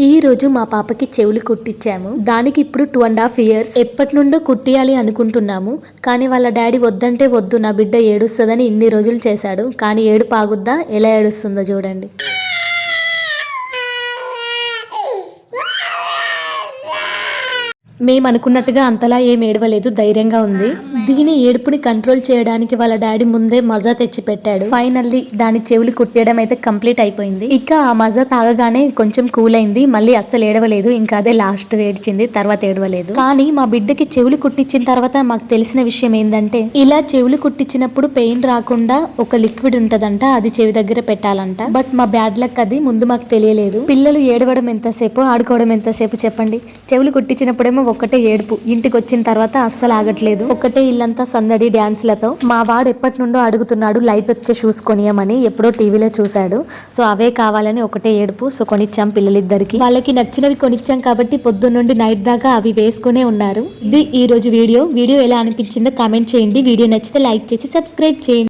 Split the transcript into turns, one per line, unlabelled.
ఈ రోజు మా పాపకి చెవులు కుట్టించాము. దానికి ఇప్పుడు 2.5 years. ఎప్పటి నుండో కుట్టియాలి అనుకుంటున్నాము. కానీ వాళ్ళ డాడీ వద్దంటే వద్దు, నా బిడ్డ ఏడుస్తుందని ఇన్ని రోజులు చేశాడు. కానీ ఏడుపు ఆగుద్దా? ఎలా ఏడుస్తుందో చూడండి. మేము అనుకున్నట్టుగా అంతలా ఏం ఏడవలేదు, ధైర్యంగా ఉంది. దీని ఏడుపుని కంట్రోల్ చేయడానికి వాళ్ళ డాడీ ముందే మజా తెచ్చి పెట్టాడు. ఫైనల్లీ దాని చెవులు కుట్టేయడం అయితే కంప్లీట్ అయిపోయింది. ఇక ఆ మజా తాగగానే కొంచెం కూల్ అయింది. మళ్ళీ అస్సలు ఏడవలేదు. ఇంకా అదే లాస్ట్ ఏడ్చింది, తర్వాత ఏడవలేదు. కానీ మా బిడ్డకి చెవులు కుట్టించిన తర్వాత మాకు తెలిసిన విషయం ఏంటంటే, ఇలా చెవులు కుట్టించినప్పుడు పెయిన్ రాకుండా ఒక లిక్విడ్ ఉంటదంట, అది చెవి దగ్గర పెట్టాలంట. బట్ మా బ్యాడ్ లక్ అది, ముందు మాకు తెలియలేదు. పిల్లలు ఏడవడం ఎంతసేపు, ఆడుకోవడం ఎంతసేపు చెప్పండి. చెవులు కుట్టించినప్పుడేమో ఒక్కటే ఏడుపు, ఇంటికి వచ్చిన తర్వాత అస్సలు ఆగట్లేదు. ఒక్కటే ఇల్లంతా సందడి డాన్స్లతో. మా వాడు ఎప్పటి నుండో అడుగుతున్నాడు లైట్ వచ్చే షూస్ కొనియమని, ఎప్పుడో టీవీలో చూశాడు. సో అవే కావాలని ఒకటే ఏడుపు. సో కొనిచ్చాం పిల్లలిద్దరికి. వాళ్ళకి నచ్చినవి కొనిచ్చాం కాబట్టి పొద్దున్నుండి నైట్ దాకా అవి వేసుకునే ఉన్నారు. ఇది ఈ రోజు వీడియో ఎలా అనిపించిందో కామెంట్ చేయండి. వీడియో నచ్చితే లైక్ చేసి సబ్స్క్రైబ్ చేయండి.